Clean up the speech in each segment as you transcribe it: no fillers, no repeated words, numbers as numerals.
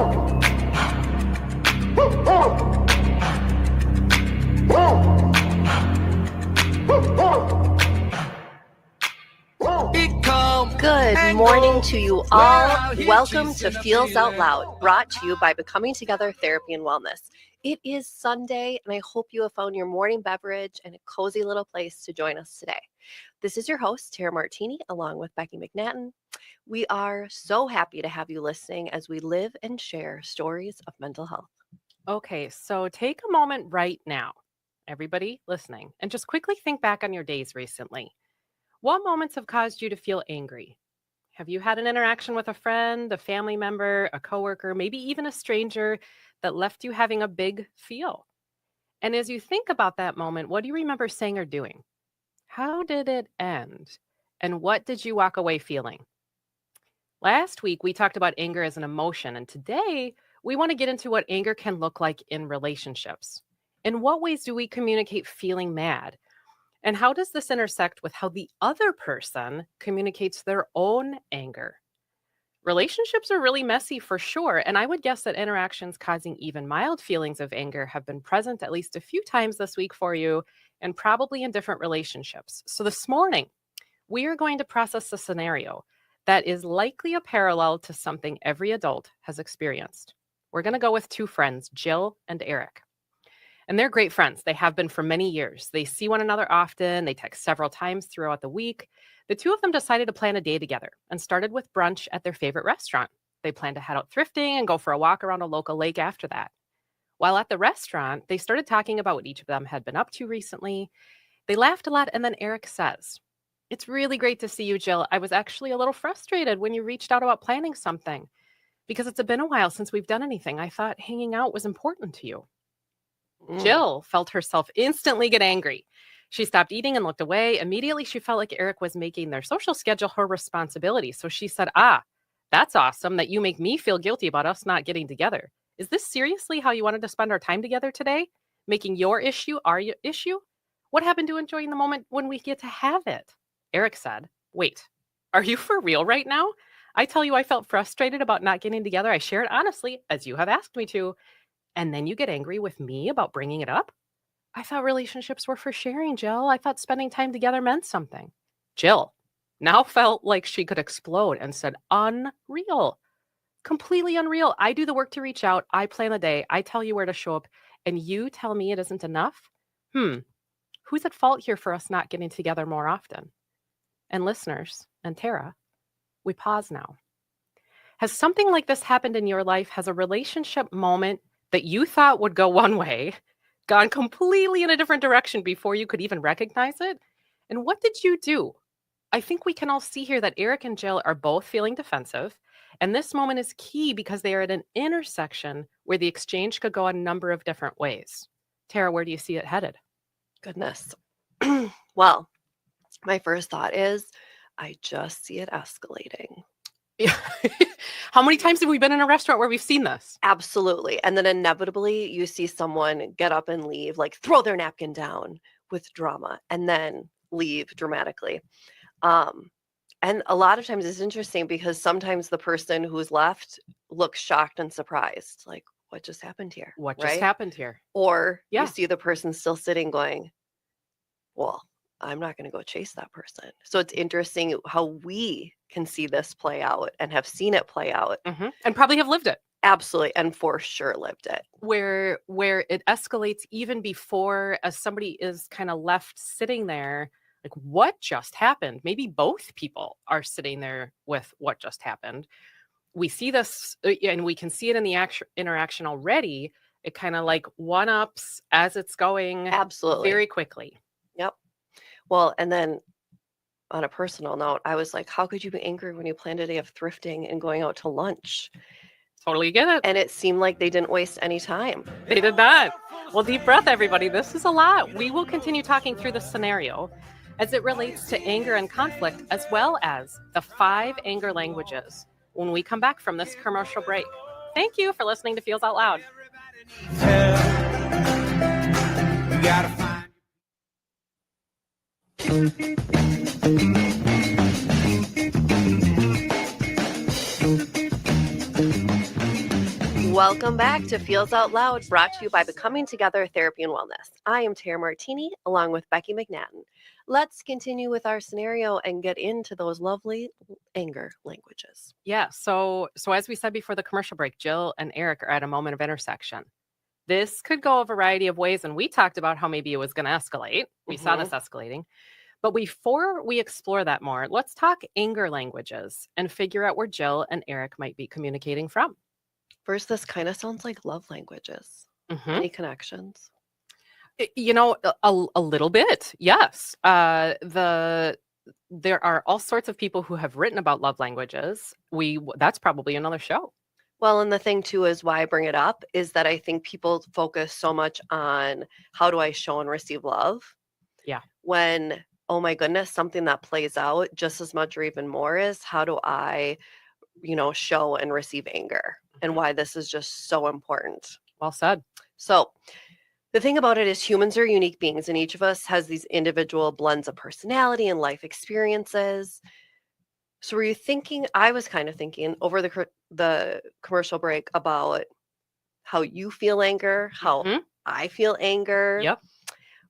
Good morning to you all. Welcome to Feels Out Loud, brought to you by Becoming Together Therapy and Wellness. It is Sunday, and I hope you have found your morning beverage and a cozy little place to join us today. This is your host, Martini, along with Becky McNattin. We are so happy to have you listening as we live and share stories of mental health. Okay, so take a moment right now, everybody listening, and just quickly think back on your days recently. What moments have caused you to feel angry? Have you had an interaction with a friend, a family member, a coworker, maybe even a stranger that left you having a big feel? And as you think about that moment, what do you remember saying or doing? How did it end? And what did you walk away feeling? Last week, we talked about anger as an emotion, and today we want to get into what anger can look like in relationships. In what ways do we communicate feeling mad? And how does this intersect with how the other person communicates their own anger? Relationships are really messy for sure, and I would guess that interactions causing even mild feelings of anger have been present at least a few times this week for you, and probably in different relationships. So this morning, we are going to process a scenario that is likely a parallel to something every adult has experienced. We're going to go with two friends, Jill and Eric. And they're great friends. They have been for many years. They see one another often. They text several times throughout the week. The two of them decided to plan a day together and started with brunch at their favorite restaurant. They planned to head out thrifting and go for a walk around a local lake after that. While at the restaurant, they started talking about what each of them had been up to recently. They laughed a lot, and then Eric says, "It's really great to see you, Jill. I was actually a little frustrated when you reached out about planning something because it's been a while since we've done anything. I thought hanging out was important to you." Jill felt herself instantly get angry. She stopped eating and looked away. Immediately, she felt like Eric was making their social schedule her responsibility. So she said, "That's awesome that you make me feel guilty about us not getting together. Is this seriously how you wanted to spend our time together today? Making your issue our issue? What happened to enjoying the moment when we get to have it?" Eric said, "Wait, are you for real right now? I tell you I felt frustrated about not getting together. I share it honestly, as you have asked me to. And then you get angry with me about bringing it up? I thought relationships were for sharing, Jill. I thought spending time together meant something." Jill now felt like she could explode and said, "Unreal. Completely unreal. I do the work to reach out. I plan the day. I tell you where to show up. And you tell me it isn't enough? Who's at fault here for us not getting together more often?" And listeners, and Tara, we pause now. Has something like this happened in your life? Has a relationship moment that you thought would go one way gone completely in a different direction before you could even recognize it? And what did you do? I think we can all see here that Eric and Jill are both feeling defensive. And this moment is key because they are at an intersection where the exchange could go a number of different ways. Tara, where do you see it headed? Goodness. Well, my first thought is I just see it escalating. Yeah. How many times have we been in a restaurant where we've seen this? Absolutely. And then inevitably you see someone get up and leave, like throw their napkin down with drama and then leave dramatically. And a lot of times it's interesting because sometimes the person who's left looks shocked and surprised, like, what just happened here? What just happened here? Or you see the person still sitting going, well, I'm not going to go chase that person. So it's interesting how we can see this play out and have seen it play out. And probably have lived it. Absolutely. And for sure lived it. Where it escalates even before, as somebody is kind of left sitting there, like, what just happened? Maybe both people are sitting there with what just happened. We see this, and we can see it in the interaction already. It kind of like one-ups as it's going. Absolutely. Very quickly. Yep. Well, and then on a personal note, I was like, how could you be angry when you planned a day of thrifting and going out to lunch? Totally get it. And it seemed like they didn't waste any time. They did not. Well, deep breath, everybody. This is a lot. We will continue talking through this scenario as it relates to anger and conflict, as well as the 5 anger languages when we come back from this commercial break. Thank you for listening to Feels Out Loud. Welcome back to Feels Out Loud, brought to you by Becoming Together Therapy and Wellness. I am Tara Martini, along with Becky McNattin. Let's continue with our scenario and get into those lovely anger languages. Yeah. So as we said before the commercial break, Jill and Eric are at a moment of intersection. This could go a variety of ways, and we talked about how maybe it was going to escalate. We saw this escalating. But before we explore that more, let's talk anger languages and figure out where Jill and Eric might be communicating from. First, this kind of sounds like love languages. Any connections? You know, a little bit, yes. There are all sorts of people who have written about love languages. That's probably another show. Well, and the thing too is why I bring it up is that I think people focus so much on how do I show and receive love? Yeah. When, oh my goodness, something that plays out just as much or even more is how do I, show and receive anger, and why this is just so important. Well said. So the thing about it is humans are unique beings, and each of us has these individual blends of personality and life experiences. So were you thinking, I was kind of thinking over the commercial break about how you feel anger, how I feel anger. Yep.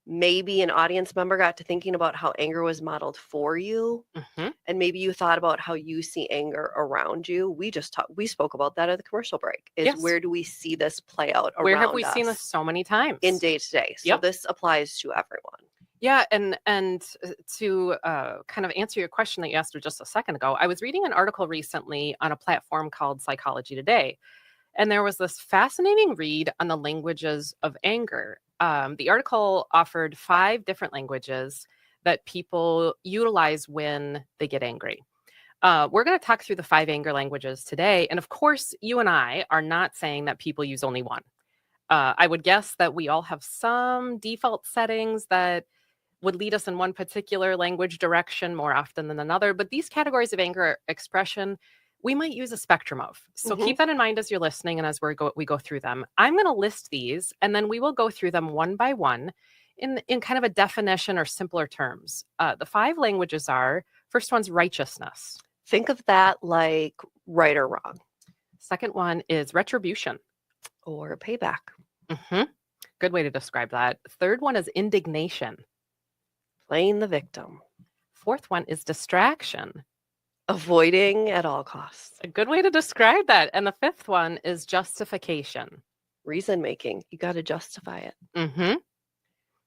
Maybe an audience member got to thinking about how anger was modeled for you. And maybe you thought about how you see anger around you. We spoke about that at the commercial break. Where do we see this play out around us? Where have we seen this so many times? In day to day. So this applies to everyone. Yeah, and to kind of answer your question that you asked just a second ago, I was reading an article recently on a platform called Psychology Today, and there was this fascinating read on the languages of anger. The article offered 5 different languages that people utilize when they get angry. We're going to talk through the 5 anger languages today, and of course, you and I are not saying that people use only one. I would guess that we all have some default settings that would lead us in one particular language direction more often than another. But these categories of anger expression, we might use a spectrum of. So keep that in mind as you're listening and as we go through them. I'm going to list these, and then we will go through them one by one in kind of a definition or simpler terms. The 5 languages are, first one's righteousness. Think of that like right or wrong. Second one is retribution. Or payback. Good way to describe that. Third one is indignation. Playing the victim. Fourth one is distraction. Avoiding at all costs. A good way to describe that. And the 5th one is justification. Reason making. You got to justify it.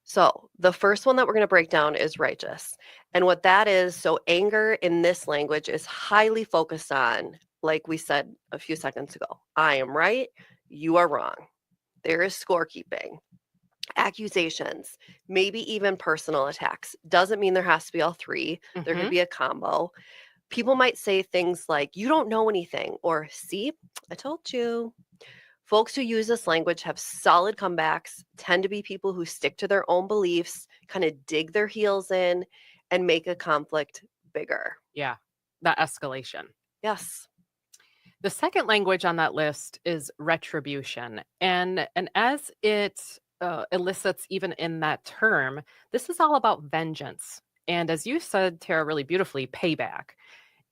So the first one that we're going to break down is righteous. And what that is, so anger in this language is highly focused on, like we said a few seconds ago, I am right, you are wrong. There is scorekeeping. Accusations, maybe even personal attacks. Doesn't mean there has to be all 3. There could be a combo. People might say things like, you don't know anything, or see, I told you. Folks who use this language have solid comebacks, tend to be people who stick to their own beliefs, kind of dig their heels in, and make a conflict bigger. Yeah, that escalation. Yes. The second language on that list is retribution. And as it elicits even in that term, this is all about vengeance. And as you said, Tara, really beautifully, payback.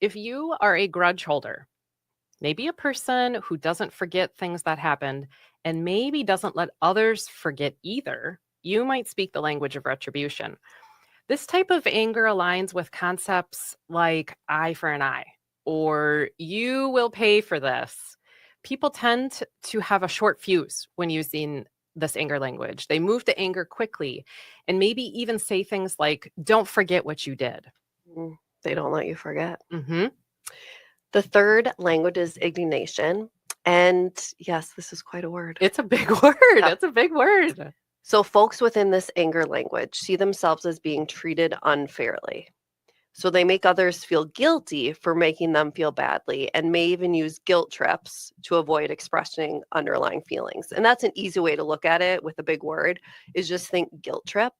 If you are a grudge holder, maybe a person who doesn't forget things that happened and maybe doesn't let others forget either, you might speak the language of retribution. This type of anger aligns with concepts like eye for an eye, or you will pay for this. People tend to have a short fuse when using this anger language. They move to anger quickly and maybe even say things like, don't forget what you did. They don't let you forget. The third language is indignation. And yes, this is quite a word. It's a big word. Yeah. It's a big word. So folks within this anger language see themselves as being treated unfairly. So they make others feel guilty for making them feel badly, and may even use guilt trips to avoid expressing underlying feelings. And that's an easy way to look at it with a big word, is just think guilt trip.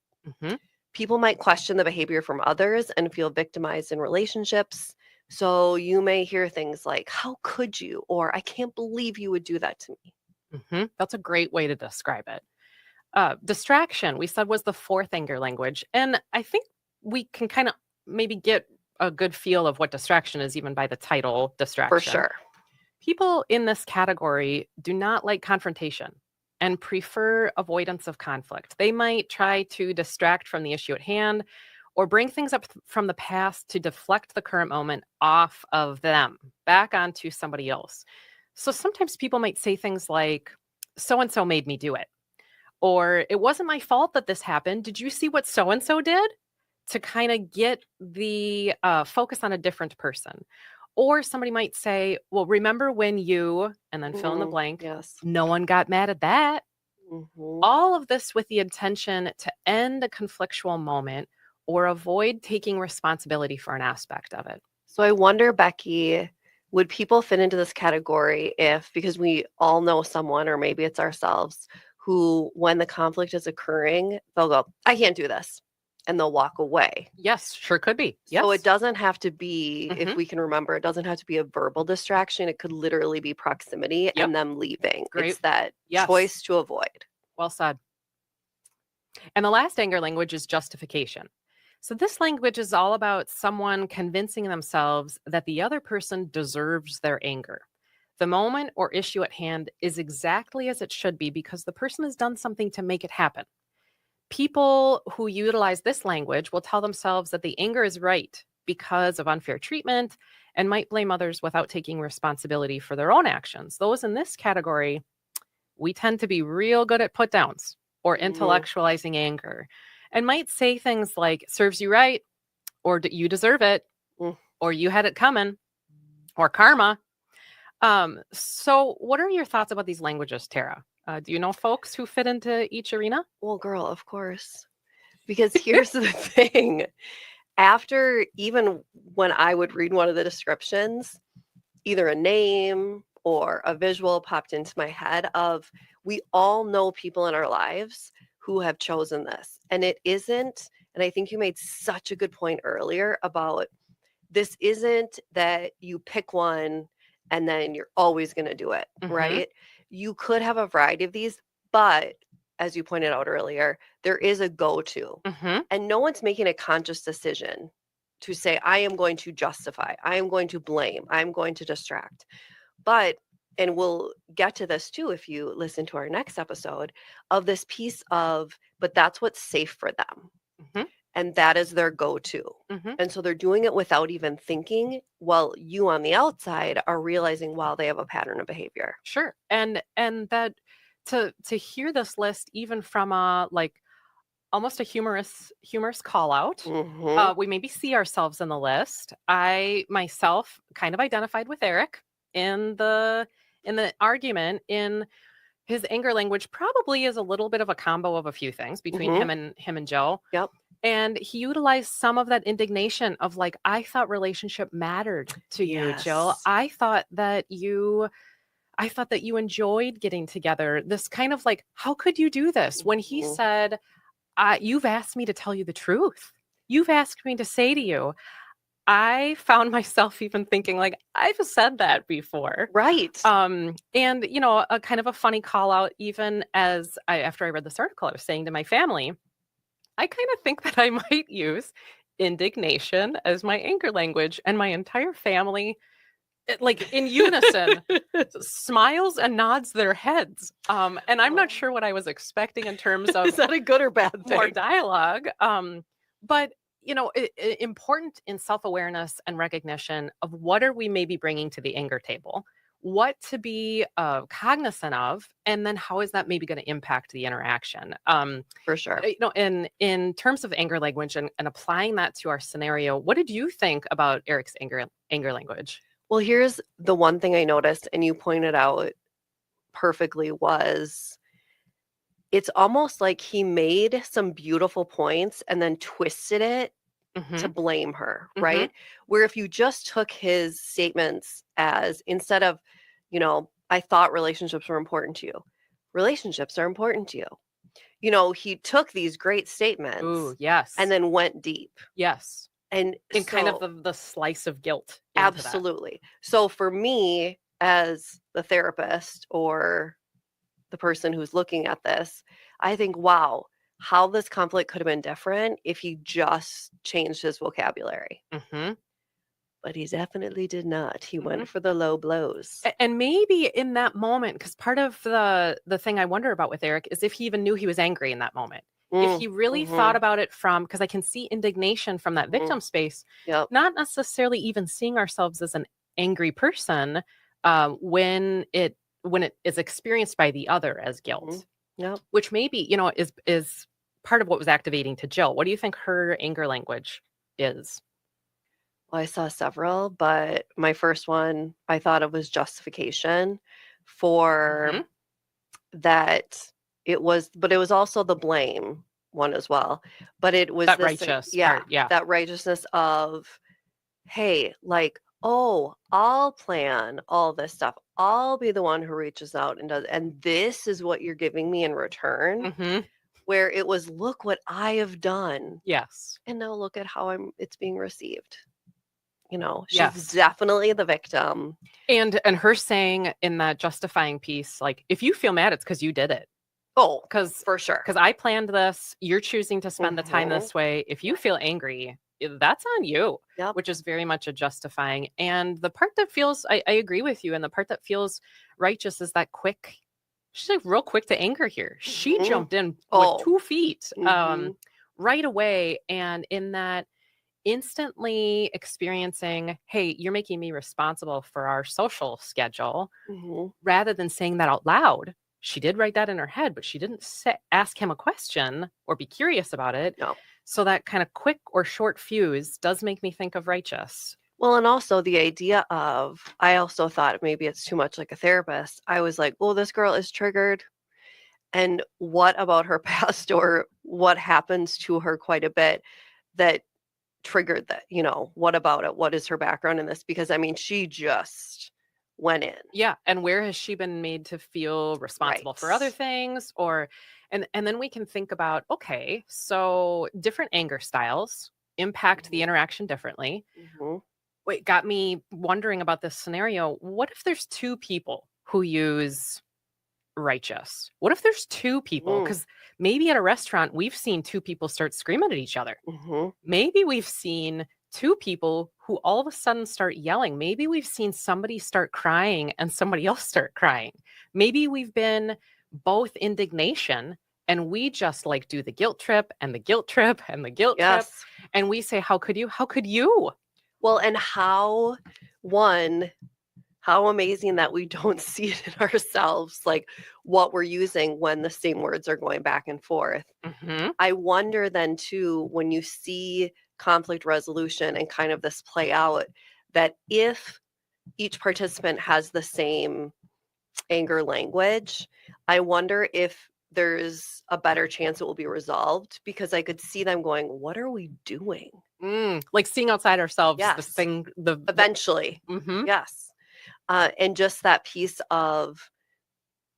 People might question the behavior from others and feel victimized in relationships. So you may hear things like, how could you? Or I can't believe you would do that to me. That's a great way to describe it. Distraction, we said, was the 4th anger language. And I think we can kind of maybe get a good feel of what distraction is even by the title, distraction. For sure. People in this category do not like confrontation and prefer avoidance of conflict. They might try to distract from the issue at hand or bring things up from the past to deflect the current moment off of them back onto somebody else. So sometimes people might say things like, so and so made me do it, or it wasn't my fault that this happened. Did you see what so and so did? To kind of get the focus on a different person. Or somebody might say, well, remember when you, and then fill in the blank, Yes. no one got mad at that. Mhm. All of this with the intention to end a conflictual moment or avoid taking responsibility for an aspect of it. So I wonder, Becky, would people fit into this category if, because we all know someone, or maybe it's ourselves, who, when the conflict is occurring, they'll go, I can't do this, and they'll walk away. Yes, sure could be. Yes. So it doesn't have to be, if Mhm. we can remember, it doesn't have to be a verbal distraction. It could literally be proximity Yep. and them leaving. Great. It's that Yes. choice to avoid. Well said. And the last anger language is justification. So this language is all about someone convincing themselves that the other person deserves their anger. The moment or issue at hand is exactly as it should be because the person has done something to make it happen. People who utilize this language will tell themselves that the anger is right because of unfair treatment and might blame others without taking responsibility for their own actions. Those in this category, we tend to be real good at put downs or intellectualizing anger and might say things like, serves you right, or you deserve it, Mm. or you had it coming, or karma. So what are your thoughts about these languages, Tara? Do you know folks who fit into each arena? Well, girl, of course. Because here's the thing. After, even when I would read one of the descriptions, either a name or a visual popped into my head of, we all know people in our lives who have chosen this. And it isn't, and I think you made such a good point earlier about, this isn't that you pick one and then you're always going to do it, right? You could have a variety of these, but as you pointed out earlier, there is a go-to. And no one's making a conscious decision to say, I am going to justify, I am going to blame, I'm going to distract. But, and we'll get to this too if you listen to our next episode, of this piece of, but that's what's safe for them. And that is their go-to. And so they're doing it without even thinking, while you on the outside are realizing, wow, they have a pattern of behavior. Sure. And that to hear this list, even from a like almost a humorous call out, we maybe see ourselves in the list. I myself kind of identified with Eric in the argument. In his anger language probably is a little bit of a combo of a few things between him and Joe. Yep. And he utilized some of that indignation of like, I thought relationship mattered to you, Jill. Yes. I thought that you enjoyed getting together. This kind of like, how could you do this? When he said, you've asked me to tell you the truth. You've asked me to say to you, I found myself even thinking like, I've said that before. Right. And you know, a kind of a funny call out, even as after I read this article, I was saying to my family, I kind of think that I might use indignation as my anger language, and my entire family, like in unison, smiles and nods their heads. And I'm not sure what I was expecting in terms of Is that a good or bad thing? more dialogue. But you know, important in self-awareness and recognition of what are we maybe bringing to the anger table, what to be cognizant of, and then how is that maybe going to impact the interaction. For sure. You know, in terms of anger language and applying that to our scenario, what did you think about Eric's anger language? Well, here's the one thing I noticed, and you pointed out perfectly, was it's almost like he made some beautiful points and then twisted it to blame her, right? Where if you just took his statements as, instead of, you know, I thought relationships were important to you, relationships are important to you. You know, he took these great statements. Ooh, yes. And then went deep. Yes. And in kind of the slice of guilt. Absolutely. So for me, as the therapist or the person who's looking at this, I think, wow, how this conflict could have been different if he just changed his vocabulary. But he definitely did not. He Mhm. went for the low blows. And maybe in that moment, because part of the thing I wonder about with Eric is if he even knew he was angry in that moment. If he really thought Mhm, about it from, because I can see indignation from that mhm. victim space, Yep. not necessarily even seeing ourselves as an angry person when it is experienced by the other as Mhm. guilt, Yep. which maybe, is part of what was activating to Jill. What do you think her anger language is? Well, I saw several, but my first one, I thought it was justification for Mhm. that but it was also the blame one as well. But it was That this, righteous yeah, part, yeah. that righteousness of, hey, like, oh, I'll plan all this stuff. I'll be the one who reaches out and does, and this is what you're giving me in return. Mhm. Where it was, look what I have done, Yes. and now look at how it's being received. She's Yes. definitely the victim. And her saying in that justifying piece, like, if you feel mad, it's because you did it. Oh, Because for sure. I planned this. You're choosing to spend the time Mhm. this way. If you feel angry, that's on you, Yep. which is very much a justifying. And the part that feels, I agree with you. And the part that feels righteous is that quick. She's like real quick to anger here. She Mhm. jumped in with Oh. 2 feet Mhm. right away. And in that, instantly experiencing, hey, you're making me responsible for our social schedule, Mhm. rather than saying that out loud. She did write that in her head, but she didn't ask him a question or be curious about it. No. So that kind of quick or short fuse does make me think of righteous. Well, and also the idea of, I also thought maybe it's too much like a therapist. I was like, well, this girl is triggered. And what about her past, or what happens to her quite a bit that triggered that? What about it? What is her background in this? Because I mean, she just went in. Yeah, and where has she been made to feel responsible Right. for other things, or and then we can think about, okay, so different anger styles impact the Mhm. interaction differently. Mhm. Wait, got me wondering about this scenario. What if there's two people who use righteous? What if there's two people? Mhm. Because maybe at a restaurant, we've seen two people start screaming at each other. Mhm. Maybe we've seen two people who all of a sudden start yelling. Maybe we've seen somebody start crying and somebody else start crying. Maybe we've been both indignation and we just like do the guilt trip and the guilt trip and the guilt trip. Yes. And we say, how could you? How could you? Well, and how amazing that we don't see it in ourselves, like what we're using when the same words are going back and forth. Hmm. I wonder then too, when you see conflict resolution and kind of this play out, that if each participant has the same anger language, I wonder if there's a better chance it will be resolved, because I could see them going, what are we doing? Like seeing outside ourselves, the Yes, thing, eventually. mhm. Yes. And just that piece of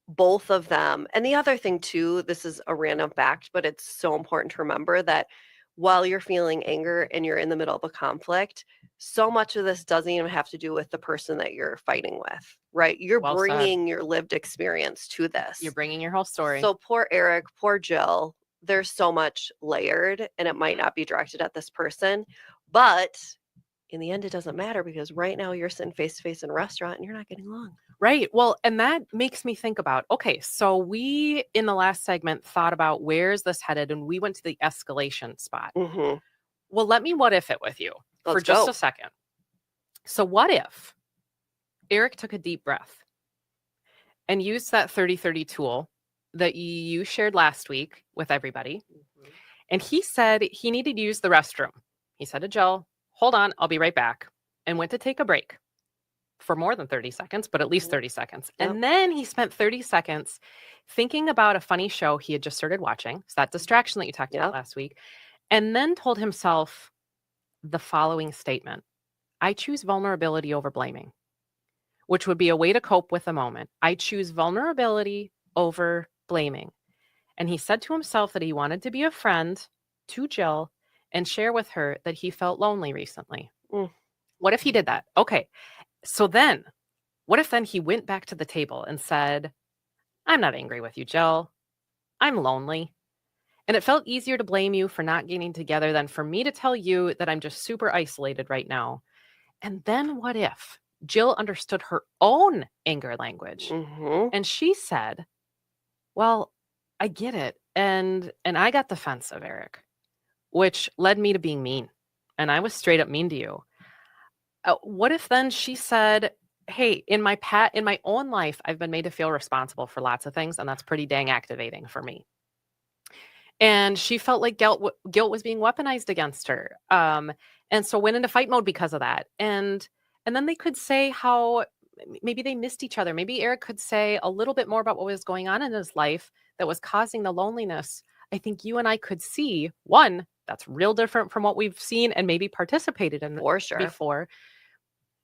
both of them. And the other thing too, this is a random fact, but it's so important to remember that while you're feeling anger and you're in the middle of a conflict, so much of this doesn't even have to do with the person that you're fighting with, right? You're Well said. bringing your lived experience to You're this. bringing your whole story. So poor Eric, poor Jill, there's so much layered, and it might Mhm. not be directed at this person, but in the end, it doesn't matter, because right now you're sitting face to face in a restaurant and you're not getting along. Right. Well, and that makes me think about, okay, so we in the last segment thought about where's this headed, and we went to the escalation spot. Hmm. Well, let me what if it with you for Let's just a go. second. So, what if Eric took a deep breath and used that 30-30 tool that you shared last week with everybody? Mhm. And he said he needed to use the restroom. He said to Jill, hold on, I'll be right back, and went to take a break for more than 30 seconds, but at least Mhm. 30 seconds. Yep. And then he spent 30 seconds thinking about a funny show he had just started watching. So that distraction that you talked about Yep. last week. And then told himself the following statement: I choose vulnerability over blaming, which would be a way to cope with the moment. I choose vulnerability over blaming. And he said to himself that he wanted to be a friend to Jill and share with her that he felt lonely recently. Mm. What if he did that? Okay. So then, what if then he went back to the table and said, I'm not angry with you, Jill. I'm lonely. And it felt easier to blame you for not getting together than for me to tell you that I'm just super isolated right now. And then what if Jill understood her own anger language Mm-hmm. and she said, well, I get it. And I got defensive, Eric, which led me to being mean. And I was straight up mean to you. What if then she said, hey, in my own life, I've been made to feel responsible for lots of things, and that's pretty dang activating for me. And she felt like guilt was being weaponized against her, and so went into fight mode because of that. And then they could say how maybe they missed each other. Maybe Eric could say a little bit more about what was going on in his life that was causing the loneliness. I think you and I could see one that's real different from what we've seen and maybe participated in For sure. before,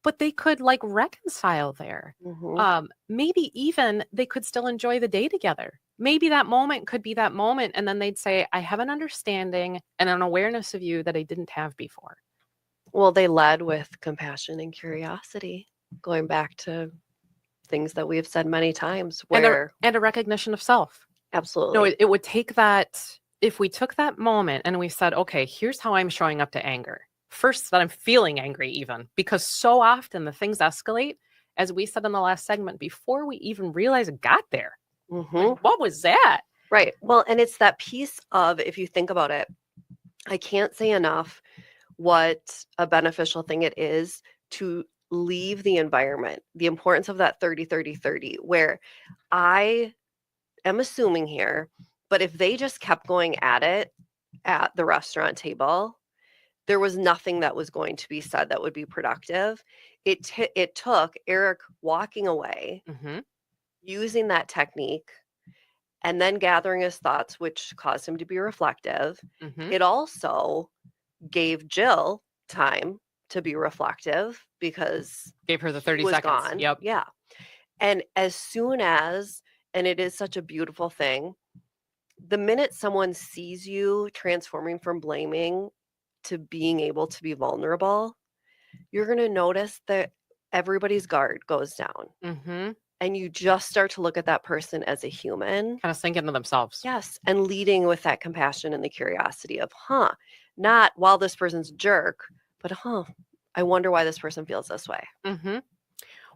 but they could like reconcile there. Mm-hmm. Maybe even they could still enjoy the day together. Maybe that moment could be that moment. And then they'd say, I have an understanding and an awareness of you that I didn't have before. Well, they led with compassion and curiosity, going back to things that we have said many times where And a recognition of self. absolutely. No, it would take that. If we took that moment and we said, okay, here's how I'm showing up to anger. First, that I'm feeling angry, even because so often the things escalate, as we said in the last segment, before we even realize it got there. Mm-hmm. Like, what was that? Right. Well, and it's that piece of, if you think about it, I can't say enough what a beneficial thing it is to leave the environment, the importance of that 30-30-30, where I am assuming here, but if they just kept going at it at the restaurant table, there was nothing that was going to be said that would be productive. It took Eric walking away, Mm-hmm. using that technique, and then gathering his thoughts, which caused him to be reflective. Mm-hmm. It also gave Jill time to be reflective because Gave her the he 30 was seconds. gone. Yep. Yeah. And as soon as, and it is such a beautiful thing, the minute someone sees you transforming from blaming to being able to be vulnerable, you're going to notice that everybody's guard goes down. Mm-hmm. And you just start to look at that person as a human. Kind of sink into themselves. Yes. And leading with that compassion and the curiosity of, not while this person's a jerk, but, I wonder why this person feels this way. Mm-hmm.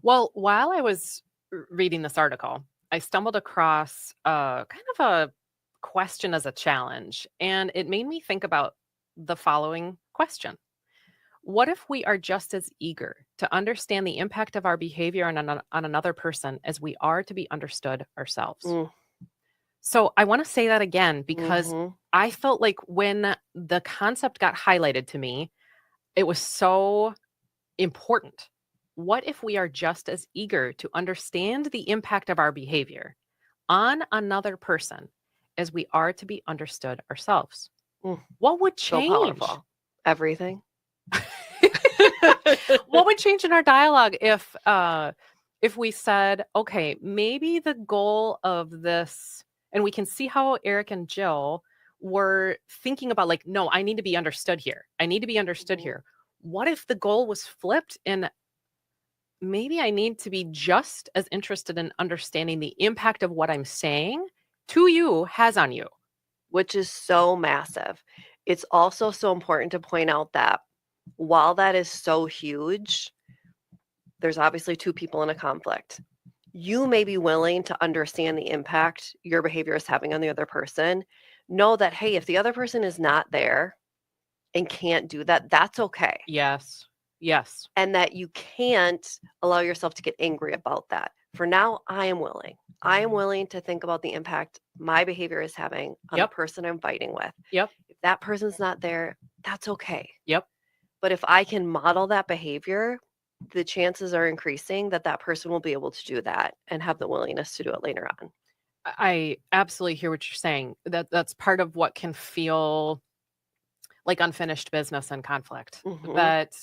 Well, while I was reading this article, I stumbled across kind of a question as a challenge, and it made me think about the following question. What if we are just as eager to understand the impact of our behavior on another person as we are to be understood ourselves? Mm. So I want to say that again because Mhm. I felt like when the concept got highlighted to me, it was so important. What if we are just as eager to understand the impact of our behavior on another person as we are to be understood ourselves? Mm. What would So change? powerful. Everything. What would change in our dialogue if we said, okay, maybe the goal of this, and we can see how Eric and Jill were thinking about like, no, I need to be understood here. I need to be understood Mhm. here. What if the goal was flipped and maybe I need to be just as interested in understanding the impact of what I'm saying to you has on you? Which is so massive. It's also so important to point out that while that is so huge, there's obviously two people in a conflict. You may be willing to understand the impact your behavior is having on the other person. Know that, hey, if the other person is not there and can't do that, that's okay. Yes. Yes. And that you can't allow yourself to get angry about that. For now, I am willing. I am willing to think about the impact my behavior is having on the Yep. person I'm fighting with. Yep. If that person's not there, that's okay. Yep. But if I can model that behavior, the chances are increasing that that person will be able to do that and have the willingness to do it later on. I absolutely hear what you're saying. That's part of what can feel like unfinished business and conflict. Mhm. That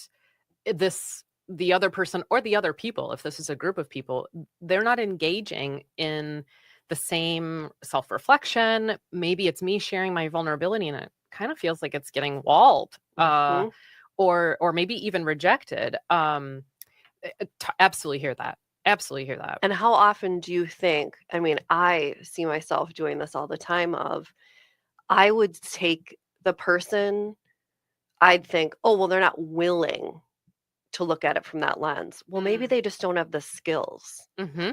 the other person or the other people, if this is a group of people, they're not engaging in the same self-reflection. Maybe it's me sharing my vulnerability and it kind of feels like it's getting walled, Mhm. or maybe even rejected. Absolutely hear that. Absolutely hear that. And how often do you think, I mean, I see myself doing this all the time of, I would take the person, I'd think, oh, well, they're not willing to look at it from that lens. Well, maybe they just don't have the skills. Mm-hmm.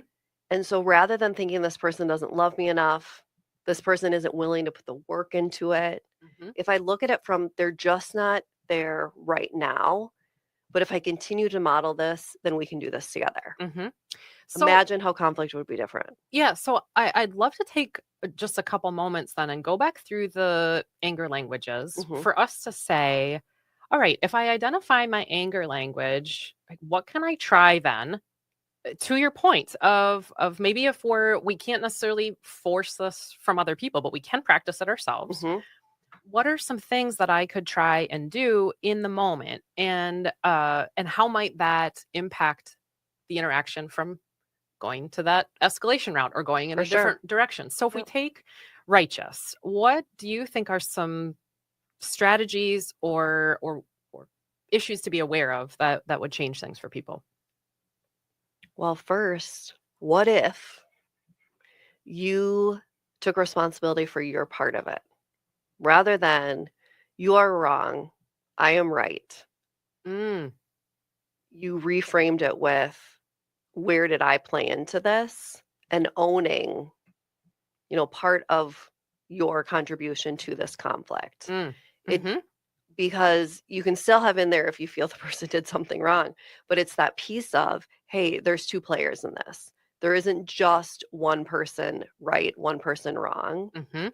And so rather than thinking this person doesn't love me enough, this person isn't willing to put the work into it, Mm-hmm. if I look at it from they're just not there right now, but if I continue to model this, then we can do this together. Mm-hmm. So Imagine how conflict would be different. yeah, so I'd love to take just a couple moments then and go back through the anger languages Mhm. for us to say, all right, if I identify my anger language, like, what can I try then? To your point of maybe if we can't necessarily force this from other people, but we can practice it ourselves. Mhm. What are some things that I could try and do in the moment, and how might that impact the interaction from going to that escalation route or going in For a sure. different direction? So if we Yep. take righteous, what do you think are some strategies or issues to be aware of that would change things for people? Well, first, what if you took responsibility for your part of it rather than you are wrong, I am right? Mm, You reframed it with where did I play into this and owning, part of your contribution to this conflict. mm, It mm-hmm. because you can still have in there if you feel the person did something wrong, but it's that piece of, hey, there's two players in this. There isn't just one person right, one person wrong. Mm-hmm.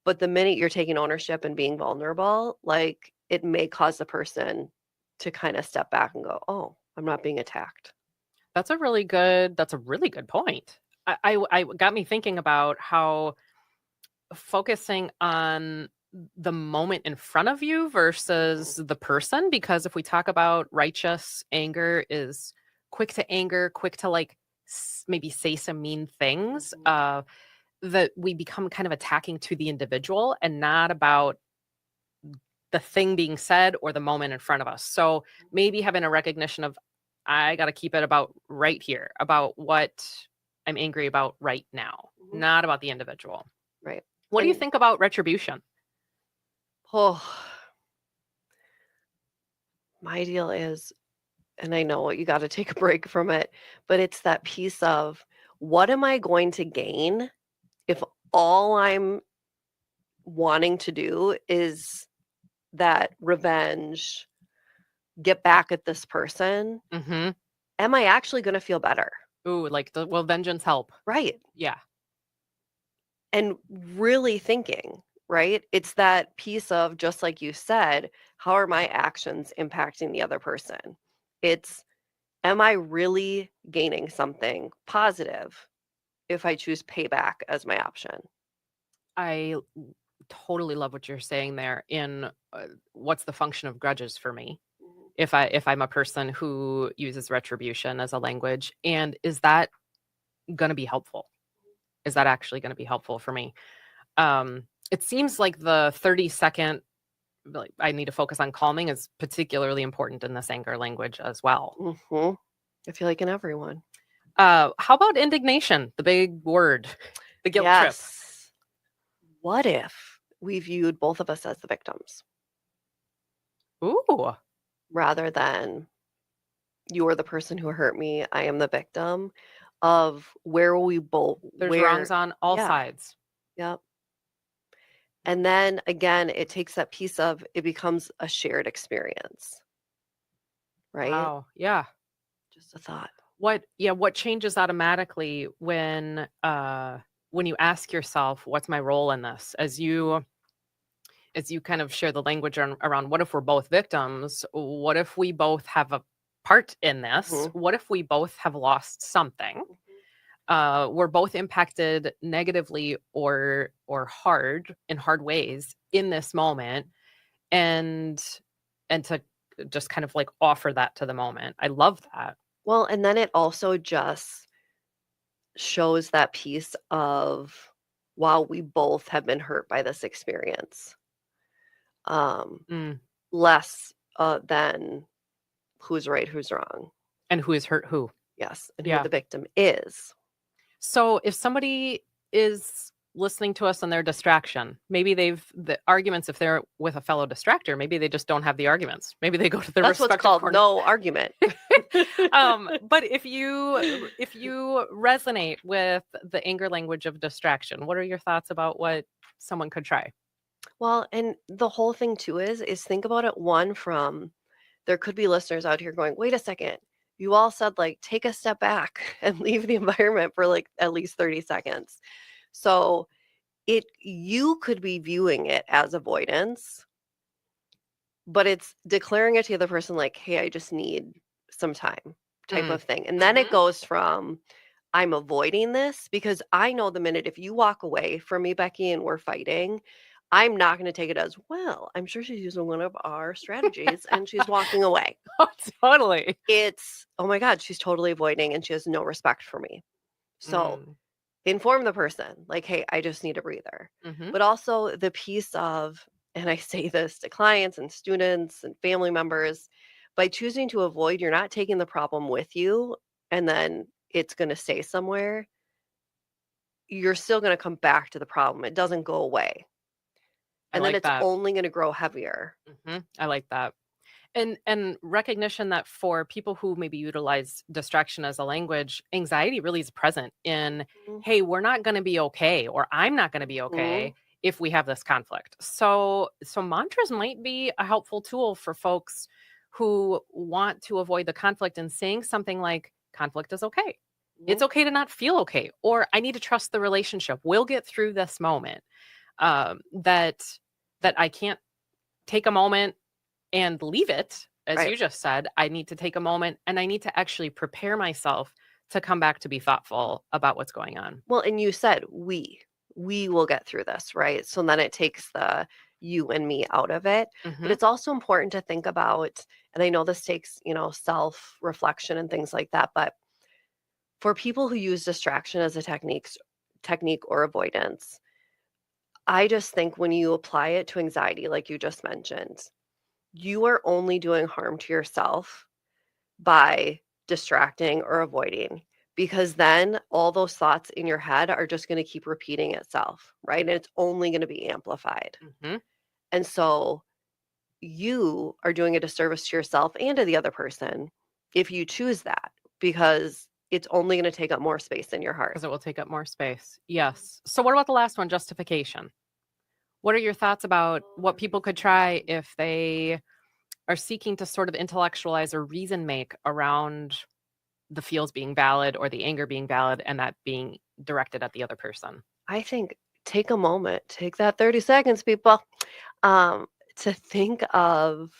But the minute you're taking ownership and being vulnerable, like it may cause the person to kind of step back and go, oh, I'm not being attacked. That's a really good point. I got me thinking about how focusing on the moment in front of you versus the person, because if we talk about righteous anger is quick to anger, quick to like maybe say some mean things, that we become kind of attacking to the individual and not about the thing being said or the moment in front of us. So maybe having a recognition of, I got to keep it about right here, about what I'm angry about right now, Mhm. not about the individual. Right. What do you And think about retribution? oh, my deal is, and I know you got to take a break from it, but it's that piece of what am I going to gain if all I'm wanting to do is that revenge, get back at this person? Mm-hmm. Am I actually going to feel better? Ooh, like will vengeance help? Right. Yeah. And really thinking, right? It's that piece of, just like you said, how are my actions impacting the other person? It's, am I really gaining something positive if I choose payback as my option? I totally love what you're saying there in what's the function of grudges for me Mhm. if I'm a person who uses retribution as a language, and is that going to be helpful? Is that actually going to be helpful for me? It seems like the 30-second, like, I need to focus on calming is particularly important in this anger language as well. Mhm. I feel like in everyone. How about indignation, the big word, the guilt trip? Yes. What if we viewed both of us as the victims Ooh, rather than you are the person who hurt me, I am the victim of where we both, there's wrongs where, on all yeah, sides. yep. And then again, it takes that piece of it becomes a shared experience, right? Wow. Yeah. Just a thought. What changes automatically when you ask yourself, what's my role in this? As you kind of share the language around what if we're both victims? What if we both have a part in this? Mhm. What if we both have lost something? We're both impacted negatively or hard ways in this moment, and to just kind of like offer that to the moment. I love that. Well, and then it also just shows that piece of, wow, we both have been hurt by this experience. Um, Mm. less than who's right, who's wrong. And who has hurt who? Yes, and who Yeah. the victim is. So if somebody is listening to us on their distraction. Maybe the arguments, if they're with a fellow distractor, maybe they just don't have the arguments. Maybe they go to their That's what's respective called corner. no argument. But if you resonate with the anger language of distraction, what are your thoughts about what someone could try? Well, and the whole thing too is think about it from there could be listeners out here going, wait a second, you all said like take a step back and leave the environment for like at least 30 seconds. So you could be viewing it as avoidance, but it's declaring it to the other person like, hey, I just need some time type of thing. And then it goes from I'm avoiding this because I know the minute if you walk away from me, Becky, and we're fighting, I'm not going to take it as, well, I'm sure she's using one of our strategies and she's walking away. Oh, totally. It's, oh my God, she's totally avoiding and she has no respect for me. So inform the person like, hey, I just need a breather. But also the piece of, and I say this to clients and students and family members, by choosing to avoid, you're not taking the problem with you and then it's going to stay somewhere. You're still going to come back to the problem. It doesn't go away. And then it's only going to grow heavier. I like that. And recognition that for people who maybe utilize distraction as a language, anxiety really is present in, hey, we're not going to be okay, or I'm not going to be okay if we have this conflict. So mantras might be a helpful tool for folks who want to avoid the conflict, and saying something like, conflict is okay. It's okay to not feel okay, or I need to trust the relationship. We'll get through this moment. That I can't take a moment and leave it, as you just said. I need to take a moment and I need to actually prepare myself to come back to be thoughtful about what's going on. Well, and you said we will get through this, right? So then it takes the you and me out of it. But it's also important to think about, and I know this takes, self-reflection and things like that, but for people who use distraction as a technique or avoidance, I just think when you apply it to anxiety, like you just mentioned, you are only doing harm to yourself by distracting or avoiding, because then all those thoughts in your head are just going to keep repeating itself, right? And it's only going to be amplified. And so you are doing a disservice to yourself and to the other person if you choose that, because it's only going to take up more space in your heart. Because it will take up more space. Yes. So what about the last one, justification? What are your thoughts about what people could try if they are seeking to sort of intellectualize or reason make around the feels being valid or the anger being valid and that being directed at the other person? I think take a moment, take that 30 seconds, people, to think of,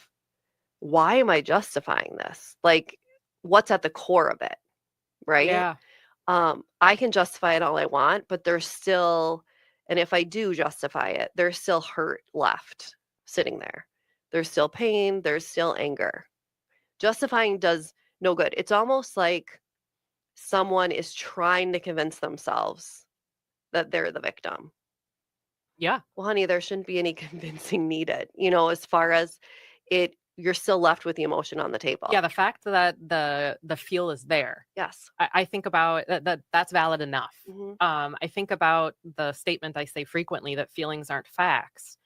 why am I justifying this? Like, what's at the core of it, right? Yeah. I can justify it all I want, but there's still, and if I do justify it, there's still hurt left sitting there. There's still pain. There's still anger. Justifying does no good. It's almost like someone is trying to convince themselves that they're the victim. Yeah. Well, honey, there shouldn't be any convincing needed, as far as it, you're still left with the emotion on the table. Yeah, the fact that the feel is there. Yes. I think about that's valid enough. I think about the statement I say frequently that feelings aren't facts.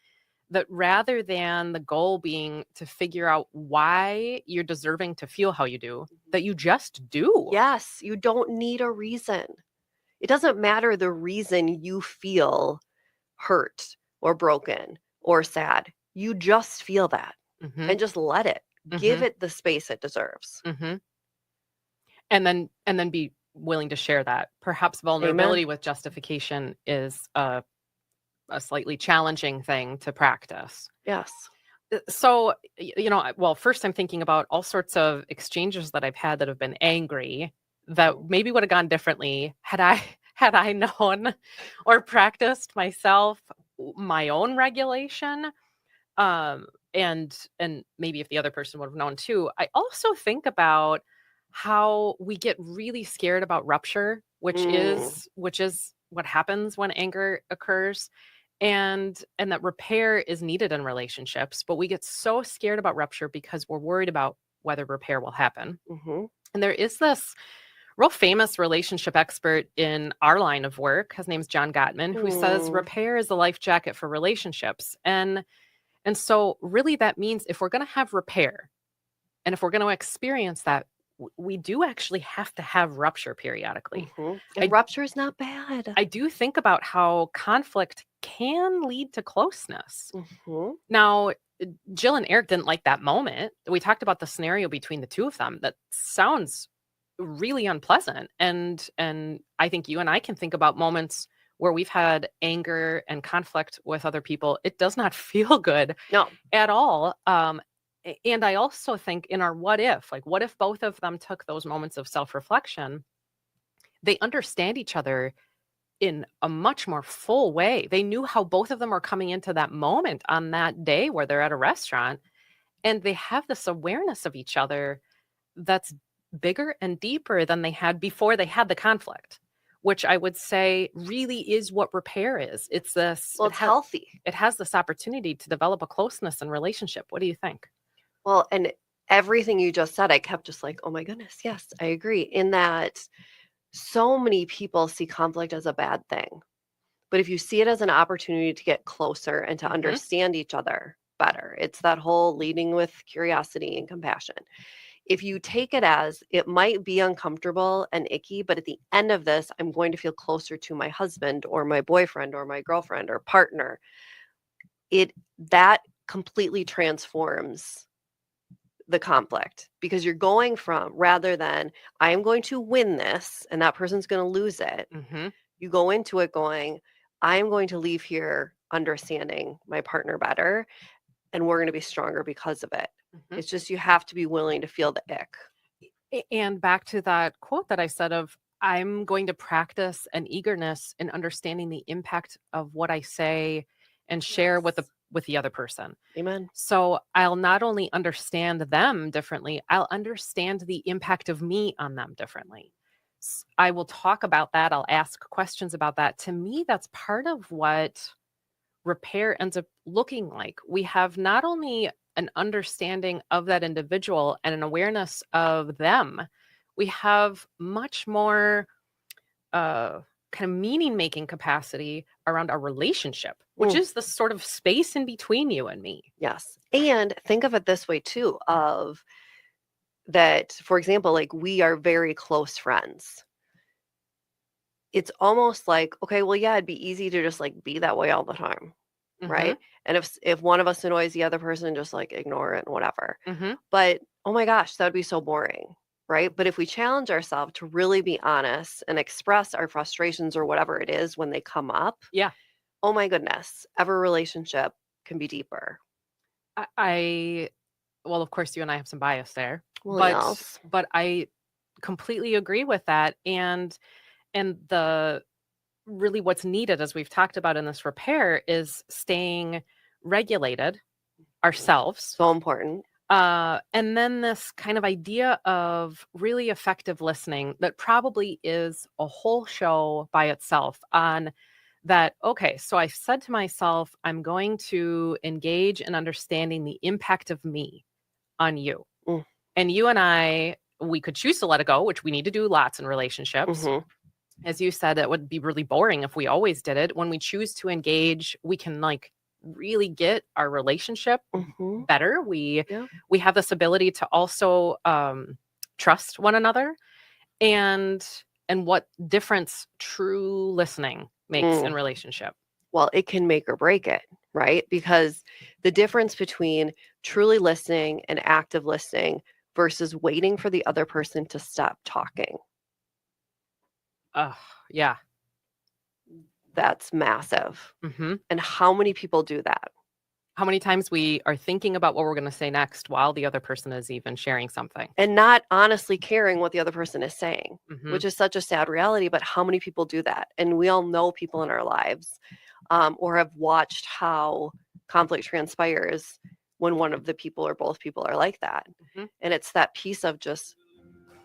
That rather than the goal being to figure out why you're deserving to feel how you do, that you just do. Yes, you don't need a reason. It doesn't matter the reason you feel hurt or broken or sad. You just feel that and just let it. Give it the space it deserves. And then be willing to share that. Perhaps vulnerability with justification is a slightly challenging thing to practice. Yes. So, well, first I'm thinking about all sorts of exchanges that I've had that have been angry that maybe would have gone differently had I known or practiced myself my own regulation. And maybe if the other person would have known too. I also think about how we get really scared about rupture, which is what happens when anger occurs. And that repair is needed in relationships, but we get so scared about rupture because we're worried about whether repair will happen. And there is this real famous relationship expert in our line of work. His name's John Gottman, who says repair is the life jacket for relationships. And so really that means if we're going to have repair and if we're going to experience that, we do actually have to have rupture periodically. And rupture is not bad. I do think about how conflict can lead to closeness. Now, Jill and Eric didn't like that moment. We talked about the scenario between the two of them. That sounds really unpleasant. And I think you and I can think about moments where we've had anger and conflict with other people. It does not feel good at all. And I also think in our what if, like what if both of them took those moments of self-reflection, they understand each other in a much more full way. They knew how both of them are coming into that moment on that day where they're at a restaurant, and they have this awareness of each other that's bigger and deeper than they had before they had the conflict, which I would say really is what repair is. It's this. Well, it's healthy. It has this opportunity to develop a closeness and relationship. What do you think? Well, and everything you just said, I kept just like, oh my goodness, yes, I agree. In that so many people see conflict as a bad thing. But if you see it as an opportunity to get closer and to understand each other better, it's that whole leading with curiosity and compassion. If you take it as it might be uncomfortable and icky, but at the end of this, I'm going to feel closer to my husband or my boyfriend or my girlfriend or partner, that completely transforms the conflict, because you're going from, rather than I am going to win this and that person's going to lose it, you go into it going, I am going to leave here understanding my partner better, and we're going to be stronger because of it. It's just you have to be willing to feel the ick. And back to that quote that I said of, I'm going to practice an eagerness in understanding the impact of what I say and share with the other person. Amen. So I'll not only understand them differently, I'll understand the impact of me on them differently. I will talk about that. I'll ask questions about that. To me, that's part of what repair ends up looking like. We have not only an understanding of that individual and an awareness of them, we have much more kind of meaning-making capacity around our relationship, which is the sort of space in between you and me. Yes. And think of it this way too, of that, for example, like we are very close friends. It's almost like, okay, well, yeah, it'd be easy to just like be that way all the time. Right. And if one of us annoys the other person, just like ignore it and whatever. But oh my gosh, that would be so boring. Right. But if we challenge ourselves to really be honest and express our frustrations or whatever it is when they come up. Yeah. Oh my goodness. Every relationship can be deeper. Well, of course, you and I have some bias there. Well, but I completely agree with that. And the really what's needed, as we've talked about in this repair, is staying regulated ourselves. So important. And then this kind of idea of really effective listening that probably is a whole show by itself on that. Okay, so I said to myself, I'm going to engage in understanding the impact of me on you. And you and I, we could choose to let it go, which we need to do lots in relationships. As you said, it would be really boring if we always did it. When we choose to engage, we can like really get our relationship better. We have this ability to also trust one another, and what difference true listening makes in relationship. Well, it can make or break it, right? Because the difference between truly listening and active listening versus waiting for the other person to stop talking. Yeah. That's massive. And how many people do that? How many times we are thinking about what we're going to say next while the other person is even sharing something. And not honestly caring what the other person is saying, which is such a sad reality. But how many people do that? And we all know people in our lives or have watched how conflict transpires when one of the people or both people are like that. And it's that piece of just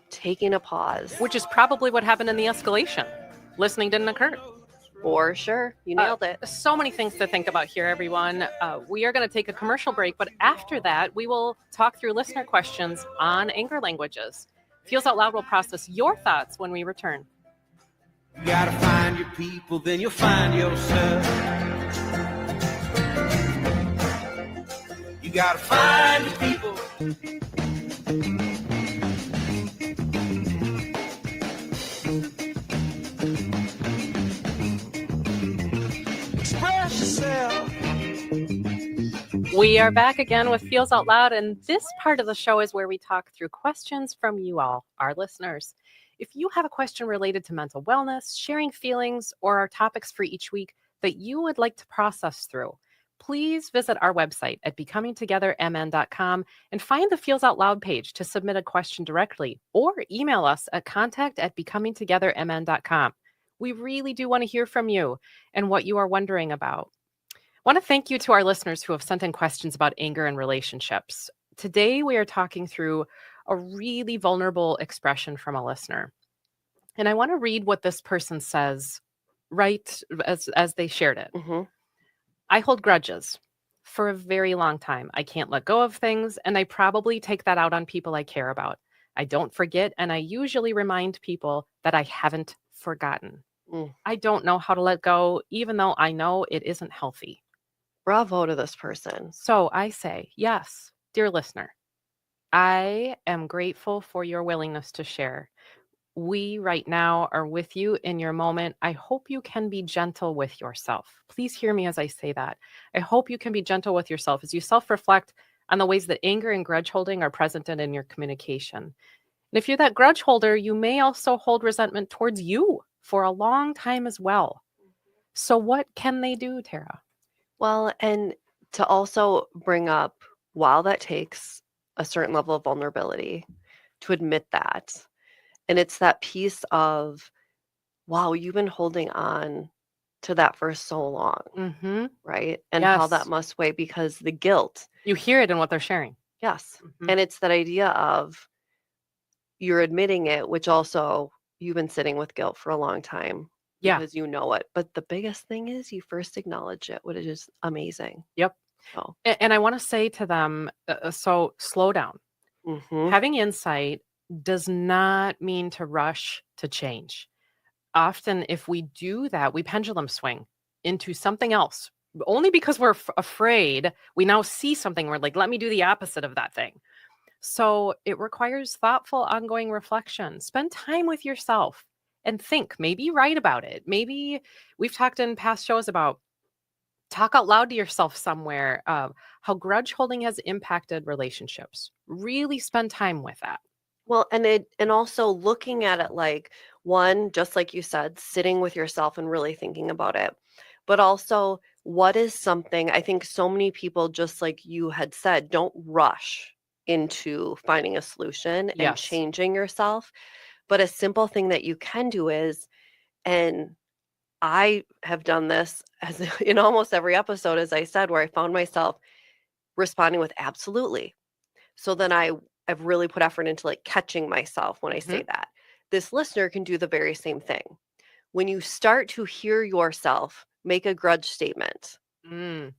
taking a pause. Which is probably what happened in the escalation. Listening didn't occur. For sure. You nailed it. So many things to think about here, everyone. We are going to take a commercial break, but after that, we will talk through listener questions on anger languages. Feels Out Loud will process your thoughts when we return. You gotta find your people, then you'll find yourself. You gotta find your people. Express yourself. We are back again with Feels Out Loud, and this part of the show is where we talk through questions from you all, our listeners. If you have a question related to mental wellness, sharing feelings, or our topics for each week that you would like to process through, please visit our website at becomingtogethermn.com and find the Feels Out Loud page to submit a question directly, or email us at contact@becomingtogethermn.com. We really do want to hear from you and what you are wondering about. I want to thank you to our listeners who have sent in questions about anger and relationships. Today, we are talking through a really vulnerable expression from a listener. And I want to read what this person says right as they shared it. Mm-hmm. I hold grudges for a very long time. I can't let go of things, and I probably take that out on people I care about. I don't forget, and I usually remind people that I haven't forgotten. I don't know how to let go, even though I know it isn't healthy. Bravo to this person. So I say, yes, dear listener, I am grateful for your willingness to share. We right now are with you in your moment. I hope you can be gentle with yourself. Please hear me as I say that. I hope you can be gentle with yourself as you self-reflect on the ways that anger and grudge holding are present in your communication. And if you're that grudge holder, you may also hold resentment towards you for a long time as well. So what can they do, Tara? Well, and to also bring up, while that takes a certain level of vulnerability to admit that, and it's that piece of, wow, you've been holding on to that for so long, Mm-hmm. right? And how that Yes. must weigh, because the guilt, You hear it in what they're sharing. yes. Mhm. And it's that idea of you're admitting it, which also you've been sitting with guilt for a long time Yeah. because you know it. But the biggest thing is you first acknowledge it, which is amazing. Yep. So, And I want to say to them, so slow down. mhm. Having insight does not mean to rush to change. Often, if we do that, we pendulum swing into something else. Only because we're afraid, we now see something, we're like, let me do the opposite of that thing. So it requires thoughtful, ongoing reflection. Spend time with yourself and think. Maybe write about it. Maybe we've talked in past shows about talk out loud to yourself somewhere, how grudge holding has impacted relationships. Really spend time with that. Well, and also looking at it like, one, just like you said, sitting with yourself and really thinking about it. But also, what is something, I think so many people, just like you had said, don't rush into finding a solution and Yes. changing yourself. But a simple thing that you can do is, and I have done this as in almost every episode, as I said, where I found myself responding with absolutely. So then I've really put effort into like catching myself when I say that. This listener can do the very same thing. When you start to hear yourself make a grudge statement, Mm,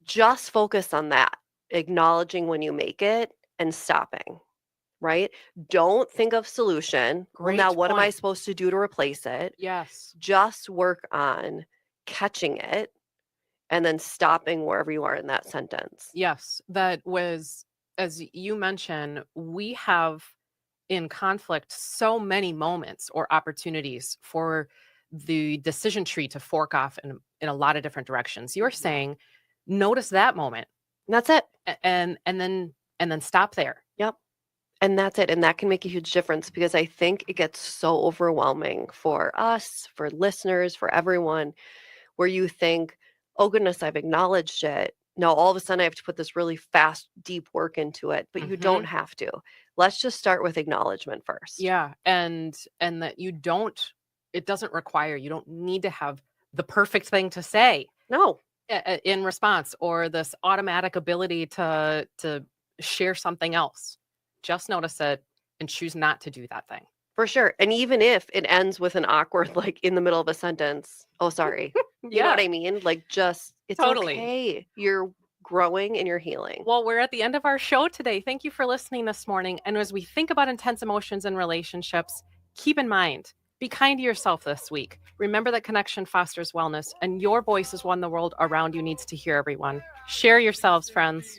just focus on that, acknowledging when you make it and stopping, right? Don't think of solution. Well, now great what am I point. supposed to do to replace it? Yes. Just work on catching it and then stopping wherever you are in that sentence. Yes. That was, as you mentioned, we have in conflict so many moments or opportunities for the decision tree to fork off in a lot of different directions. You're saying notice that moment And that's it. and then stop there. Yep. And that's it. And that can make a huge difference, because I think it gets so overwhelming for us, for listeners, for everyone, where you think, oh goodness, I've acknowledged it. Now all of a sudden I have to put this really fast, deep work into it, but you don't have to. Let's just start with acknowledgement first. Yeah. And that you don't, it doesn't require, you don't need to have the perfect thing to say No, in response, or this automatic ability to share something else. Just notice it and choose not to do that thing. for sure. And even if it ends with an awkward, like in the middle of a sentence, oh, sorry. You know what I mean? Like, just, it's Totally. okay. You're growing in your healing. Well, we're at the end of our show today. Thank you for listening this morning. And as we think about intense emotions and relationships, keep in mind, be kind to yourself this week. Remember that connection fosters wellness, and your voice is one the world around you needs to hear, everyone. Share yourselves, friends.